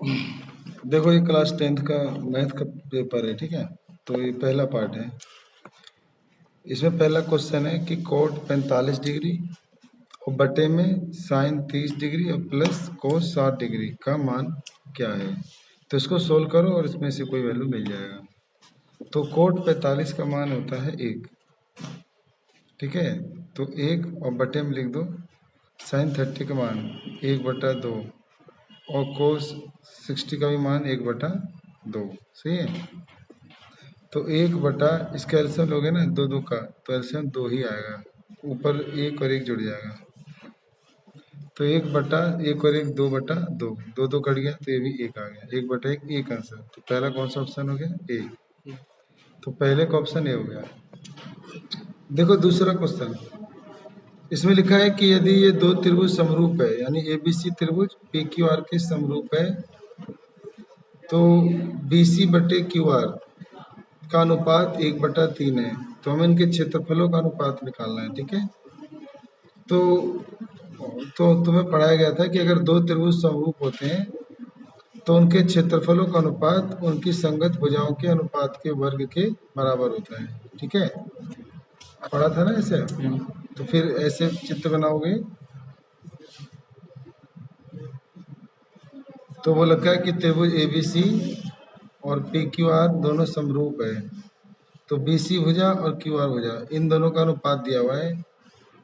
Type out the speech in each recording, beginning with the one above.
देखो ये class 10th का मैथ का पेपर है, ठीक है। तो ये पहला पार्ट है। इसमें पहला क्वेश्चन है कि कोट 45 डिग्री और बटे में साइन 30 डिग्री और प्लस कोस 60 डिग्री का मान क्या है। तो इसको सोल्व करो और इसमें से कोई वैल्यू मिल जाएगा। तो कोट 45 का मान होता है 1, ठीक है। तो 1 और बटे में लिख दो साइन 30 का मान 1/2 और कोस 60 का भी मान 1/2, सही है। तो 1/, इसका एल्सियम लोगे ना 2 2 का, तो एल्सियम 2 ही आएगा, ऊपर 1 और 1 जुड़ जाएगा। तो 1 और 1 2/2, 2 2 कट गया तो ये भी 1 आ गया, 1/1 एक आंसर। तो पहला कौन सा ऑप्शन हो गया? ए। तो पहले का ऑप्शन ए हो गया। देखो दूसरा क्वेश्चन, इसमें लिखा है कि यदि ये दो त्रिभुज समरूप है, यानी एबीसी त्रिभुज पी क्यू आर के समरूप है, तो बीसी बटे क्यू आर का अनुपात 1/3 है। तो हमें इनके क्षेत्रफलों का अनुपात निकालना है, ठीक है। तो तुम्हें पढ़ाया गया था कि अगर दो त्रिभुज समरूप होते हैं तो उनके क्षेत्रफलों का अनुपात उनकी संगत भुजाओं के अनुपात के वर्ग के बराबर होता है, ठीक है। पढ़ा था ना ऐसे। तो फिर ऐसे चित्र बनाओगे तो वो लगता है कि त्रिभुज एबीसी और पी क्यू आर दोनों समरूप है। तो बीसी भुजा और क्यू आर भुजा इन दोनों का अनुपात दिया हुआ है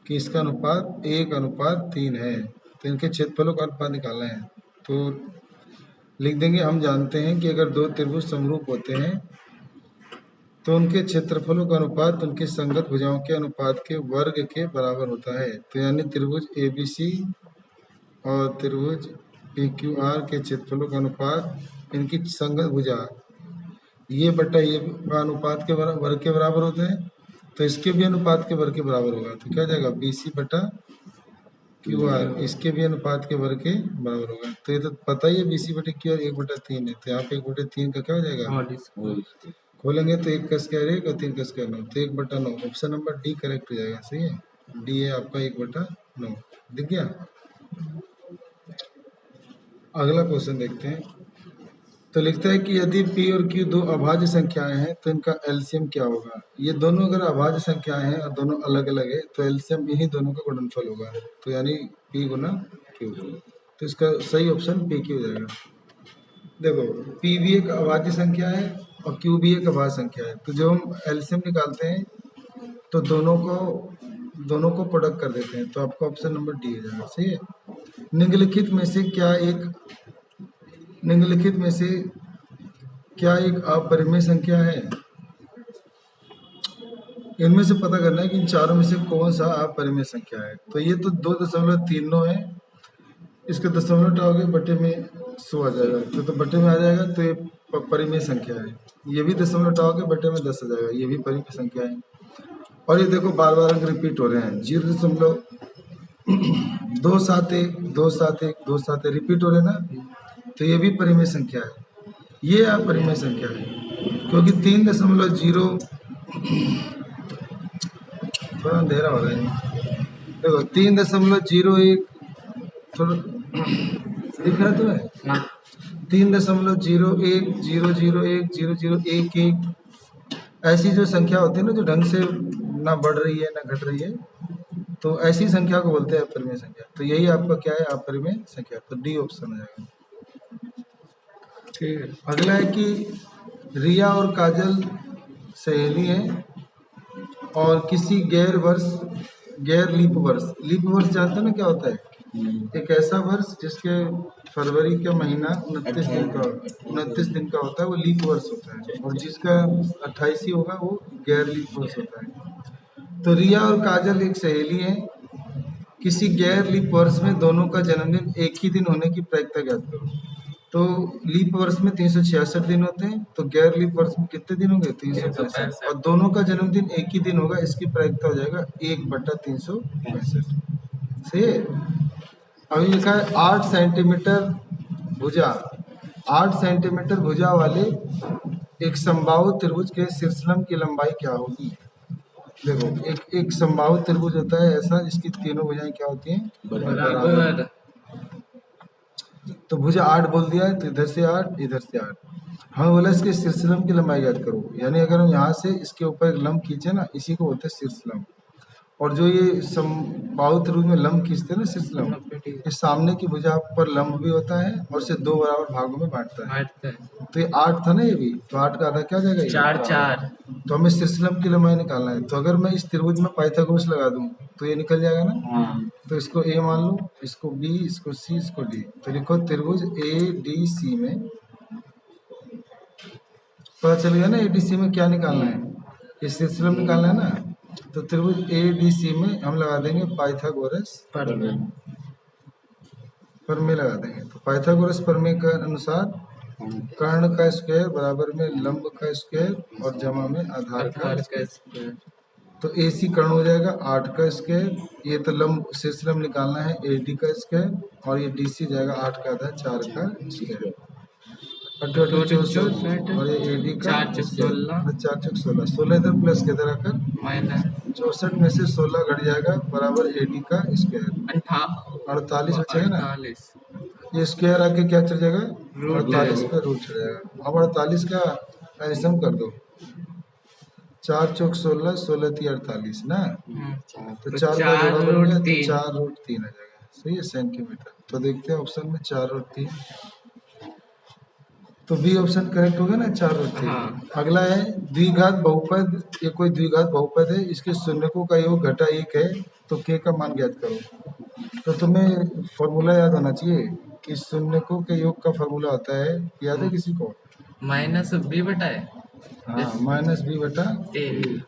कि इसका अनुपात 1/3 है। तो इनके क्षेत्रफलों का अनुपात निकालना है। तो लिख देंगे, हम जानते हैं कि अगर दो त्रिभुज समरूप होते हैं तो उनके क्षेत्रफलों का अनुपात उनकी संगत भुजाओं के अनुपात के वर्ग के बराबर होता है। तो यानी त्रिभुज एबीसी और त्रिभुज पी क्यू आर के क्षेत्रफलों का अनुपात इनकी संगत भुजा ये बटा ये का अनुपात के वर्ग के बराबर होता है। तो इसके भी अनुपात के वर्ग के बराबर होगा। तो क्या हो जाएगा? बीसी बटा क्यू आर इसके भी अनुपात के वर्ग के बराबर होगा। तो ये तो पता ही है, बीसी बटे क्यू आर 1/3 है। तो यहाँ पे 1/3 का क्या हो जाएगा? खोलेंगे तो 1 का स्क्वायर 1 और 3 का स्क्वायर 9, तो 1/9। ऑप्शन नंबर डी करेक्ट हो जाएगा, सही है। डी है आपका 1/9, दिख गया। अगला क्वेश्चन देखते हैं। तो लिखता है कि यदि P और Q दो अभाज्य संख्याएं हैं तो इनका एलसीएम क्या होगा। ये दोनों अगर अभाज्य संख्याएं हैं और दोनों अलग अलग है तो एलसीएम इन्हीं दोनों का गुणनफल होगा। तो यानी P गुना Q। तो इसका सही ऑप्शन PQ हो जाएगा। देखो P भी एक अभाज्य संख्या है और Q भी एक अभाज्य संख्या है। तो जब हम एलसीएम निकालते हैं तो दोनों को प्रोडक्ट कर देते हैं। तो आपका ऑप्शन नंबर डी हो जाएगा, सही है। निम्नलिखित में से क्या एक अपरिमेय संख्या है। इनमें से पता करना है कि इन चारों में से कौन सा अपरिमेय संख्या है। तो ये तो 2.39 है, इसके दशमलव हटाओगे बटे में 100 आ जाएगा, तो बटे में आ जाएगा। तो ये परिमेय संख्या है। ये भी दशमलव हटाओगे बटे में 10 आ जाएगा, ये भी परिमेय संख्या है। और ये देखो बार बार अंक रिपीट हो रहे हैं, 0.271 रिपीट हो रहे हैं ना, तो ये भी परिमेय संख्या है। ये अपरिमेय संख्या है क्योंकि 3.0 थोड़ा अंधेरा हो रहा है। देखो 3.01 थोड़ा दिख रहा है तुम्हें? 3.010010010011 ऐसी जो संख्या होती है ना, जो ढंग से ना बढ़ रही है ना घट रही है, तो ऐसी संख्या को बोलते हैं अपरिमेय संख्या। तो यही आपका क्या है? अपरिमेय संख्या। तो डी ऑप्शन हो जाएगा, ठीक है। अगला है कि रिया और काजल सहेली हैं और किसी गैर लीप वर्ष जानते हो ना क्या होता है? एक ऐसा वर्ष जिसके फरवरी का महीना 29 दिन का होता है, वो लीप वर्ष होता है। और जिसका 28 होगा वो गैर लीप वर्ष होता है। तो रिया और काजल एक सहेली है, किसी गैर लीप वर्ष में दोनों का जन्मदिन एक ही दिन होने की प्रायिकता ज्ञात करो। तो लीप वर्ष में 366 दिन होते हैं, तो गैर लीप वर्ष में कितने दिन होंगे? 365। और दोनों का जन्मदिन एक ही दिन होगा, इसकी प्रायिकता हो जाएगा 1/365, सही है। अभी लिखा है 8 सेंटीमीटर भुजा 8 सेंटीमीटर भुजा वाले एक समबाहु त्रिभुज के शीर्षलंब की लंबाई क्या होगी। देखो एक समबाहु त्रिभुज होता है ऐसा जिसकी तीनों भुजाएं क्या होती हैं? बराबर। तो भुजा 8 बोल दिया है, तो इधर से 8, इधर से 8। हमें बोला इसके शीर्ष लंब की लंबाई ज्ञात करो, यानी अगर हम यहाँ से इसके ऊपर एक लंब खींचे ना, इसी को बोलते हैं शीर्ष लंब। और जो ये बाहु त्रिभुज में लंब खींचते हैं ना, शीर्ष लंब, इस सामने की भुजा पर लंब भी होता है और इसे 2 बराबर भागों में बांटता है। तो ये 8 था ना, ये भी, तो 8 का आधा क्या हो जाएगा, 4 4। तो हमें शीर्ष लंब की लंबाई निकालना है। तो अगर मैं इस त्रिभुज में पाइथागोरस लगा दूं तो ये निकल जाएगा ना। तो इसको ए मान लो, इसको बी, इसको सी, इसको डी। तो लिखो त्रिभुज ए डी सी में, पता चल गया ना ए डी सी में क्या निकालना है, ये शीर्ष लंब निकालना है ना। तो त्रिभुज ए डी सी में हम लगा देंगे पाइथागोरस प्रमेय लगा देंगे। तो पाइथागोरस प्रमेय के अनुसार कर्ण का स्क्वायर बराबर में लंब का स्क्वायर और जमा में आधार का स्क्वायर। तो ए सी कर्ण हो जाएगा 8 का स्क्वायर, ये तो लंब शीर्ष लंब निकालना है ए डी का स्क्वायर, और ये डी सी जाएगा 8 का आधा 4 का स्क्वायर, 64, और ये ए डी का 4 चौक 16, 16 इधर प्लस के इधर आकर माइनस 64 में से 16 घट जाएगा बराबर ए डी का स्क्वायर, 48 बचेगा ना। ये स्क्वायर आके क्या चल जाएगा, 48 का रूट चल जाएगा। अब 48 का एडिशन कर दो, 4 चौक 16, 16 × 48 ना, तो 4 का जोड़ा बन गया, तो 4√3 आ जाएगा। सही है, सेंटीमीटर। तो देखते हैं ऑप्शन में 4√3, तो बी ऑप्शन करेक्ट होगा ना, 4√3। अगला है द्विघात बहुपद, ये कोई द्विघात बहुपद है, इसके शून्यकों का योग घटा 1 है, तो के का मान ज्ञात करो। तो तुम्हें फॉर्मूला याद होना चाहिए कि शून्यकों के योग का फॉर्मूला होता है, याद है किसी को, -b/a। हाँ, -b/a।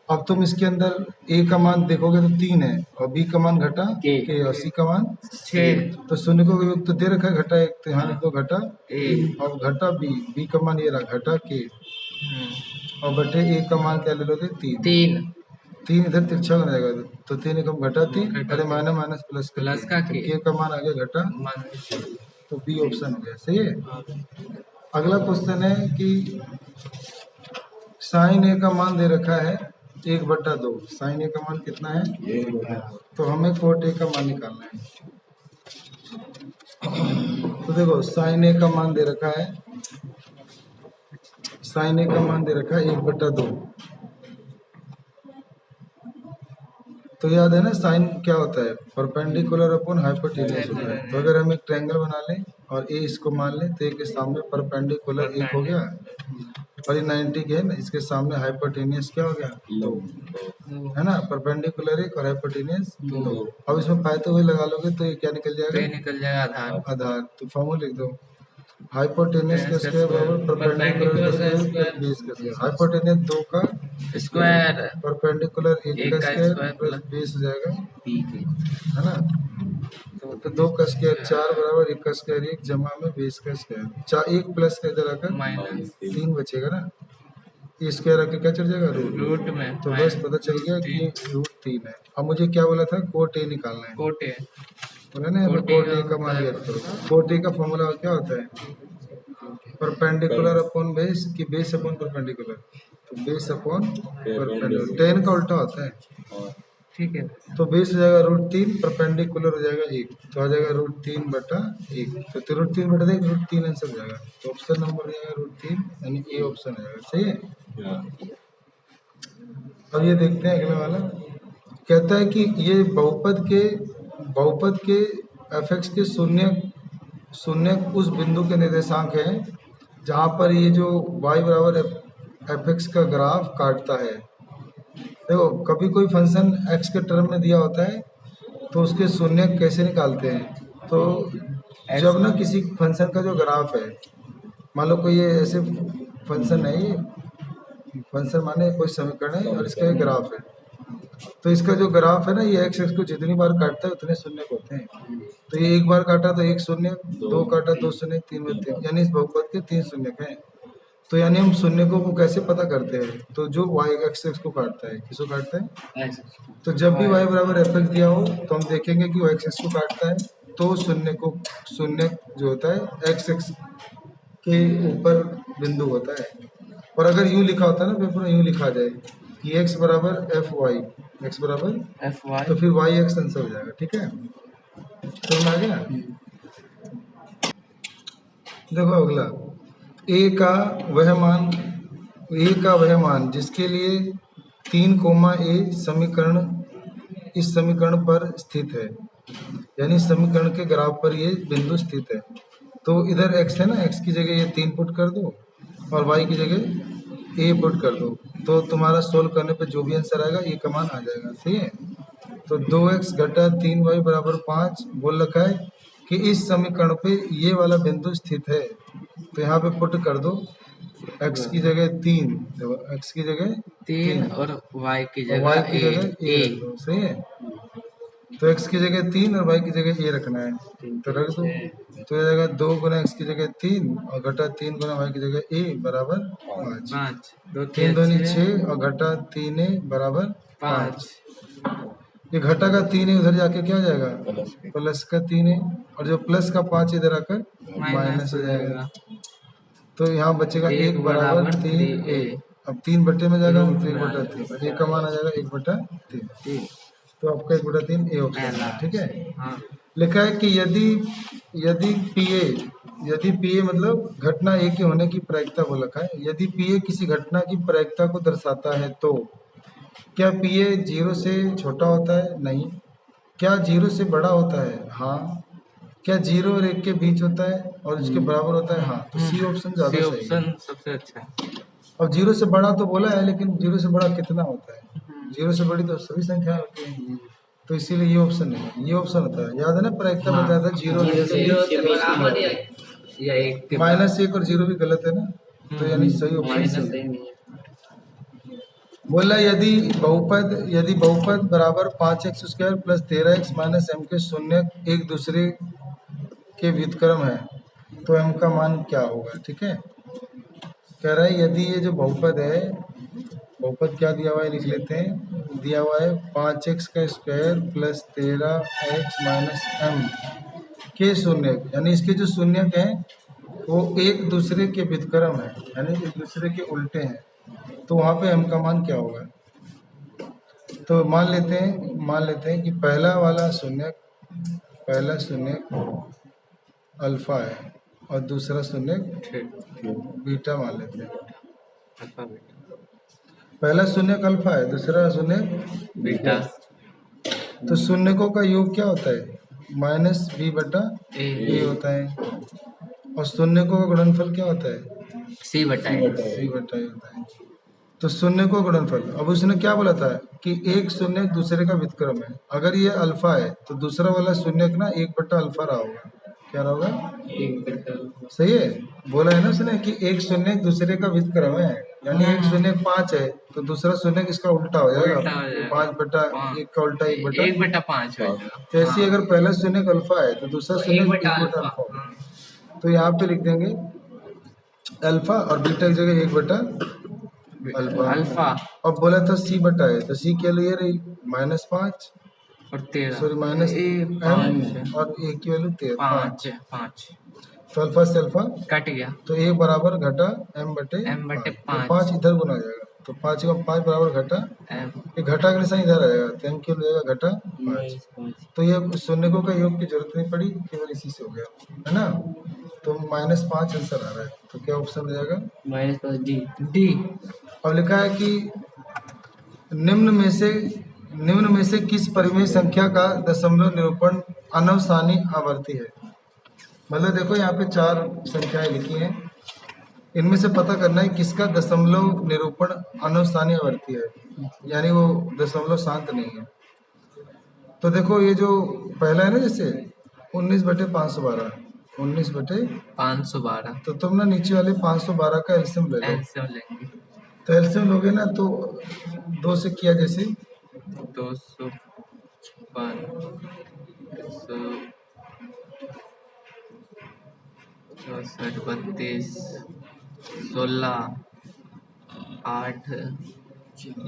अब तुम इसके अंदर a का मान देखोगे तो 3 है, और b का मान घटा k, और c का मान 6। तो शून्यकों का योग तो दे रखा है घटा 1, तो यहाँ लिख दो घटा a, और घटा b का मान ये रहा घटा k, और बटे a का मान क्या ले लोगे, 3 इधर तिरछा बन जाएगा, तो 3 एकम घटा 3, अरे माइनस माइनस प्लस का k का मान आ गया घटा, तो बी ऑप्शन हो गया। सही है। अगला क्वेश्चन है कि साइन ए का मान दे रखा है 1/2, साइन ए का मान कितना है, तो हमें कोट ए का मान निकालना है। तो देखो साइन ए का मान दे रखा है, साइन ए का मान दे रखा है 1/2। तो याद है ना, साइन क्या होता है, परपेंडिकुलर अपॉन हाइपोटेन्यूज होता है। तो अगर हम एक ट्रायंगल बना लें और ए इसको मान लें, तो ए के सामने परपेंडिकुलर 1 हो गया, और ये 90 के है ना, इसके सामने हाइपोटेन्यूज क्या हो गया, 2, है ना, परपेंडिकुलर 1 और हाइपोटेन्यूज 2। अब इसमें पाइथो हुए लगा लोगे तो ये क्या निकल जाएगा, आधार। तो फॉर्मूला लिख दो, हाइपोटेन्यूज का स्क्वायर बराबर परपेंडिकुलर का स्क्वायर बेस का स्क्वायर। हाइपोटेन्यूज 2 का स्क्वायर, परपेंडिकुलर 1 का स्क्वायर प्लस बेस हो जाएगा, है ना। तो 2 का स्क्वायर 4 बराबर 1 का स्क्वायर 1 जमा में बेस का स्क्वायर 4, 1 प्लस का इधर आकर -3 बचेगा ना, ये स्क्वायर आके क्या चल जाएगा, रूट में। तो बस पता चल गया कि √3 है। अब मुझे क्या बोला था, कोट ए निकालना है, कोट ए का मान ज्ञात करो। कोट ए का फॉर्मूला क्या होता है, परपेंडिकुलर अपॉन बेस की बेस अपॉन परपेंडिकुलर, तो बेस अपॉन परपेंडिकुलर, 10 का उल्टा होता है, ठीक है। तो बेस हो जाएगा √3, परपेंडिकुलर हो जाएगा 1, तो आ जाएगा √3/1, तो √3/1 √3 आंसर हो जाएगा। तो ऑप्शन नंबर हो जाएगा √3, यानी ए ऑप्शन हो जाएगा। सही है। अब ये देखते हैं अगला वाला, कहता है कि ये बहुपद के f(x) के शून्य उस बिंदु के निर्देशांक है जहाँ पर ये जो y बराबर f(x) का ग्राफ काटता है। देखो कभी कोई फंक्शन x के टर्म में दिया होता है तो उसके शून्य कैसे निकालते हैं, तो जब ना किसी फंक्शन का जो ग्राफ है, मान लो कोई ये ऐसे फंक्शन है, ये फंक्शन माने कोई समीकरण है और इसका एक ग्राफ है, तो इसका जो ग्राफ है ना, ये x को जितनी बार काटता है उतने शून्य होते हैं। तो ये 1 बार काटा तो 1 शून्य, 2 काटा 2 शून्य, 3 में 3, यानी इस बहुपद के 3 शून्य हैं। तो यानी हम शून्यकों को कैसे पता करते हैं, तो जो y x को काटता है, किसको काटता है, तो जब भी y बराबर f(x) दिया हो तो हम देखेंगे कि वो x को काटता है, तो शून्य जो होता है x के ऊपर बिंदु होता है। और अगर यूं लिखा होता है ना, पेपर में यूं लिखा जाए कि x बराबर fy, x बराबर fy, तो फिर yx आंसर हो जाएगा। ठीक है, समझ आ गया। देखो अगला, ए का वह मान जिसके लिए 3 कोमा ए समीकरण इस समीकरण पर स्थित है, यानी समीकरण के ग्राफ पर ये बिंदु स्थित है। तो इधर x है ना, x की जगह ये 3 पुट कर दो और y की जगह a पुट कर दो, तो तुम्हारा सोल्व करने पे जो भी आंसर आएगा ये का मान आ जाएगा। सही है। तो 2x घटा 3y बराबर 5 बोल रखा है कि इस समीकरण पे ये वाला बिंदु स्थित है, तो यहाँ पे पुट कर दो x की जगह 3, देखो x की जगह 3 और y की और जगह y की जगह a रख दो। सही है। तो x की जगह 3 और y की जगह a रखना है, तो रख दो। तो ये जाएगा 2 गुना x की जगह 3 और घटा 3 गुना y की जगह a बराबर 5। 5 2 3 3 दूनी 6 और घटा 3 a बराबर 5। 5। ये घटा का 3 है उधर जाके क्या हो जाएगा, प्लस का 3 है, और जो प्लस का 5 इधर आकर माइनस हो जाएगा। तो यहाँ बचेगा 1 बराबर 3 a। अब 3 बटे में जाएगा तो 1/3, a का मान आ जाएगा 1/3। तो आपका 1/3 ए ऑप्शन है। ठीक है। हाँ लिखा है कि यदि पीए मतलब घटना ए के होने की प्रायिकता को लिखा है। यदि पीए किसी घटना की प्रायिकता को दर्शाता है तो क्या पीए 0 से छोटा होता है? नहीं। क्या 0 से बड़ा होता है? हाँ। क्या 0 और 1 के बीच होता है और इसके बराबर होता है? हाँ। तो सी ऑप्शन सी ज्यादा सही है। ऑप्शन सबसे अच्छा है। अब 0 से बड़ा तो बोला है, लेकिन 0 से बड़ा कितना होता है? 0 से बड़ी तो सभी संख्या होती है, तो इसीलिए ये ऑप्शन नहीं है, ये ऑप्शन होता है। याद है ना, प्रायिकता हाँ। बताया था 0 या एक के -1 और 0 भी गलत है ना, तो यानी सही ऑप्शन सही है। बोला यदि बहुपद बराबर 5x² plus 13x minus m के शून्य एक दूसरे के व्युत्क्रम है तो m का मान क्या होगा? ठीक है। कह रहा है यदि ये जो बहुपद है, बहुपद क्या दिया हुआ है लिख लेते हैं। दिया हुआ है 5x² plus 13x minus m के शून्य, यानी इसके जो शून्यक हैं वो एक दूसरे के व्युत्क्रम है, यानी एक दूसरे के उल्टे हैं, तो वहाँ पे m का मान क्या होगा? तो मान लेते हैं कि पहला शून्यक अल्फा है और दूसरा शून्यक बीटा मान लेते हैं। पहला शून्यक अल्फा है, दूसरा शून्यक बीटा। तो शून्यकों का योग क्या होता है? -b/a होता है, और शून्यकों का गुणनफल क्या होता है? c/a c/a होता है। तो शून्यकों का गुणनफल, अब उसने क्या बोला था कि एक शून्यक दूसरे का व्युत्क्रम है। अगर ये अल्फा है तो दूसरा वाला शून्यक ना 1/अल्फा रहा होगा। क्या रहा होगा? सही है। बोला है ना उसने कि एक शून्यक दूसरे का व्युत्क्रम है, यानी एक शून्यक 5 है तो दूसरा शून्यक इसका उल्टा हो जाएगा, 5/1 का उल्टा 1/5 हो जाएगा। तो ऐसे अगर पहला शून्यक अल्फा है तो दूसरा शून्यक 1/अल्फा होगा। तो यहाँ पे लिख देंगे अल्फा और बीटा की जगह 1/अल्फा। अब बोला था c/a है, तो c के लिए रही -5 और 13, सॉरी माइनस m और a की वैल्यू 5। तो अल्फा से अल्फा कट गया, तो 1 बराबर घटा m/5। 5 इधर गुना आ जाएगा, तो 5 का 5 बराबर घटा ये घटा का निशान इधर आ जाएगा, तो m क्यों जाएगा घटा 5। तो ये शून्यकों का योग की जरूरत नहीं पड़ी, केवल इसी से हो गया, है ना। तो -5 आंसर आ रहा है, तो क्या ऑप्शन हो जाएगा? डी। अब लिखा है कि निम्न में से किस परिमेय संख्या का दशमलव निरूपण अनवसानी आवर्ती है? मतलब देखो यहाँ पे 4 संख्याएं लिखी हैं, इनमें से पता करना है किसका दशमलव निरूपण अनवसानी आवर्ती है, यानी वो दशमलव शांत नहीं है। तो देखो ये जो पहला है ना, जैसे 19/512, 19/512, तो तुम ना नीचे वाले 512 का एलसीएम ले लो। एलसीएम लेंगे, तो एलसीएम लोगे ना तो 2 से किया, जैसे 255, 32, 16, 8, 4,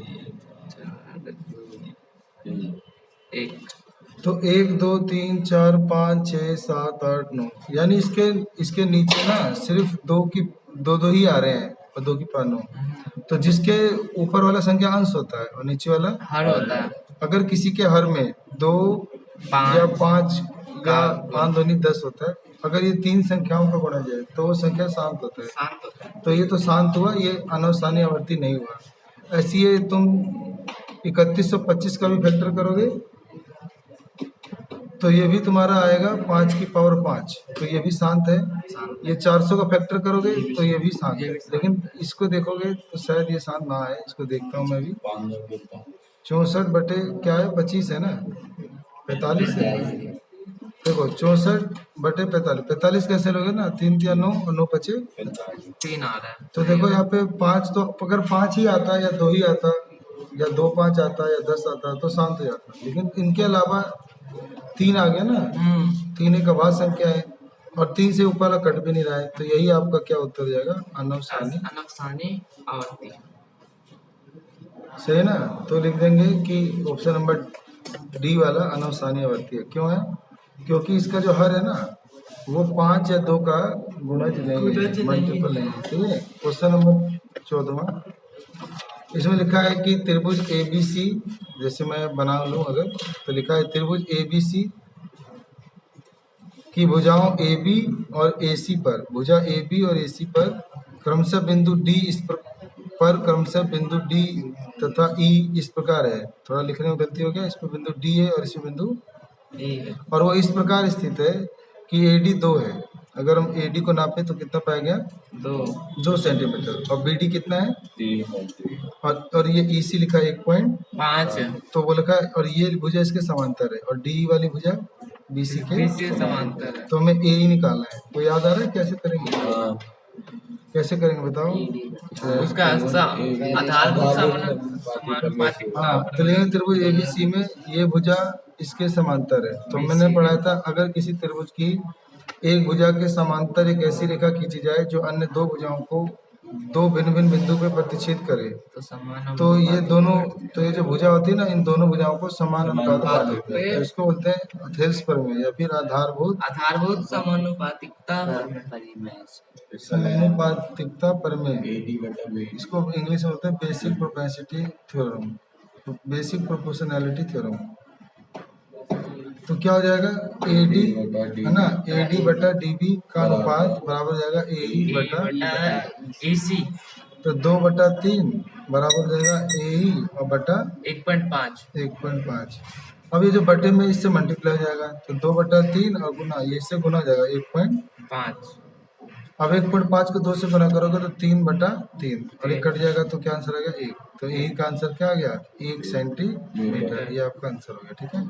1। तो 1 2 3 4 5 6 7 8 9, यानी इसके नीचे ना सिर्फ दो ही आ रहे हैं और 2 की 9। तो जिसके ऊपर वाला संख्या अंश होता है और नीचे वाला हर होता है। अगर किसी के हर में 2 या 5 या 5 दूनी 10 होता है, अगर ये तीन संख्याओं का गुणा जाए तो वो संख्या शांत होता है। शांत होता है। तो ये तो शांत हुआ, ये अनवसानी आवर्ती नहीं हुआ। ऐसी है तुम 3125 का भी फैक्टर करोगे तो ये भी तुम्हारा आएगा 5 की पावर 5, तो ये भी शांत है। शांत ये 400 का फैक्टर करोगे तो ये भी शांत ये है। भी शांत। लेकिन इसको देखोगे तो शायद ये शांत ना आए। इसको देखता हूँ मैं भी। 64 बटे क्या है, 25 है ना, 45 है। देखो 64 बटे 45, 45 कैसे लोगे ना, 3 तिया 9 और 9 बचे 3 आ रहा है। तो देखो यहाँ पे 5, तो अगर 5 ही आता या 2 ही आता या 2 5 आता या 10 आता तो शांत हो जाता। लेकिन इनके अलावा 3 आ गया ना, 3 एक अभाज्य संख्या है और 3 से ऊपर वाला कट भी नहीं रहा है, तो यही आपका क्या उत्तर हो जाएगा, अनवसानी। अनवसानी आवर्ती। सही है ना। तो लिख देंगे कि ऑप्शन नंबर डी वाला अनवसानी आवर्ती है। क्यों है? क्योंकि इसका जो हर है ना वो 5 या 2 का गुणज नहीं है, मल्टीपल नहीं है। ठीक है। क्वेश्चन नंबर 14वां, इसमें लिखा है कि त्रिभुज ABC, जैसे मैं बना लूं अगर, तो लिखा है त्रिभुज ABC की भुजाओं AB और AC पर, भुजा AB और AC पर क्रमशः बिंदु D पर क्रमशः बिंदु D तथा E इस प्रकार है। थोड़ा लिखने में गलती हो गया, इसमें बिंदु D है और इसमें बिंदु ए है। और वो इस प्रकार स्थित है कि AD 2 है। अगर हम AD को नापे तो कितना पाया गया, 2 सेंटीमीटर, और BD कितना है, 3, और ये EC लिखा है 1.5, तो वो लिखा है, और ये भुजा इसके समांतर है और D वाली भुजा BC के समांतर है। तो हमें A ही निकालना है। तो याद आ रहा है कैसे करेंगे? कैसे करेंगे बताओ? उसका आधारभूत समानुपातिक। हाँ, तो लेकिन त्रिभुज ABC में ये भुजा इसके समांतर है। तो मैंने पढ़ाया था, अगर किसी त्रिभुज की एक भुजा के समांतर एक ऐसी रेखा खींची जाए जो अन्य दो भुजाओं को दो भिन्न भिन्न बिंदु पे प्रतिच्छेद करे, तो ये दोनों, तो ये जो भुजा होती है ना, इन दोनों भुजाओं को समान अनुपात देते हैं। तो इसको बोलते हैं अथेल्स प्रमेय या फिर आधारभूत समानुपातिकता समानुपातिकता प्रमेय। इसको इंग्लिश में बोलते हैं basic propensity theorem, basic proportionality theorem. तो क्या हो जाएगा, AD है ना, AD बटा DB का अनुपात बराबर हो जाएगा AE बटा AC, तो 2/3 बराबर हो जाएगा AE और बटा 1.5। अब ये जो बटे में इससे मल्टीप्लाई हो जाएगा तो 2/3 और गुना ये इससे गुना हो जाएगा 1.5। अब 1.5 को 2 से गुना करोगे तो 3/3 और ये कट जाएगा तो क्या आंसर आएगा 1। तो ए का आंसर क्या आ गया, 1 सेंटीमीटर। ये आपका आंसर हो गया। ठीक है।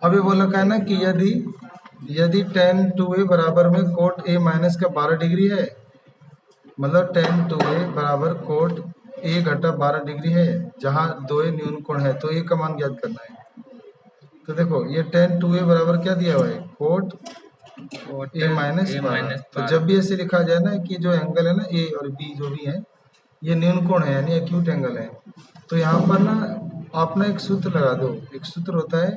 अब ये बोला क्या है ना कि यदि tan 2a बराबर में कोट A माइनस का 12 डिग्री है, मतलब tan 2a बराबर कोट A घटा 12 डिग्री है जहाँ 2a न्यून कोण है, तो a का मान ज्ञात करना है। तो देखो ये tan 2a बराबर क्या दिया हुआ है, कोट A माइनस 12। तो जब भी ऐसे लिखा जाए ना कि जो एंगल है ना A और B जो भी है ये न्यून कोण है यानी एक्यूट एंगल है, तो यहाँ पर ना आप ना एक सूत्र लगा दो। एक सूत्र होता है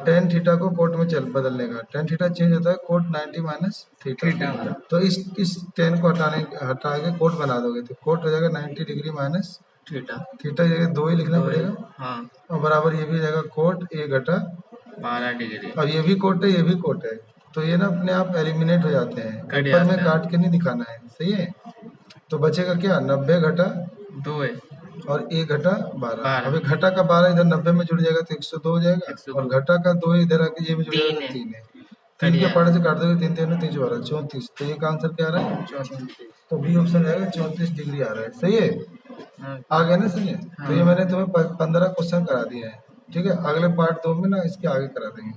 tan थीटा को कोट में बदलने का। tan थीटा चेंज होता है कोट 90 माइनस थीटा। तो इस tan को हटा के कोट बना दोगे तो कोट हो जाएगा 90 डिग्री माइनस थीटा जगह 2 ही लिखना पड़ेगा। हाँ। और बराबर ये भी हो जाएगा कोट A घटा 12 डिग्री। अब ये भी कोट है ये भी कोट है, तो ये ना अपने आप एलिमिनेट हो जाते हैं, ऊपर में काट के नहीं दिखाना है। सही है। तो बचेगा क्या, 90 घटा 2 है और A घटा 12। अभी घटा का 12 इधर 90 में जुड़ जाएगा तो 102 हो जाएगा और घटा का 2 इधर आके ये भी जुड़ जाएगा 3 है। 3 के पाड़े से काट दोगे 3 3 3 12 34। तो ये का आंसर क्या आ रहा है, 34। तो बी ऑप्शन आएगा 34 डिग्री आ रहा है। सही है, आ गया ना। सही है। तो ये मैंने तुम्हें 15 क्वेश्चन करा दिए हैं। ठीक है, अगले पार्ट 2 में ना इसके आगे करा देंगे।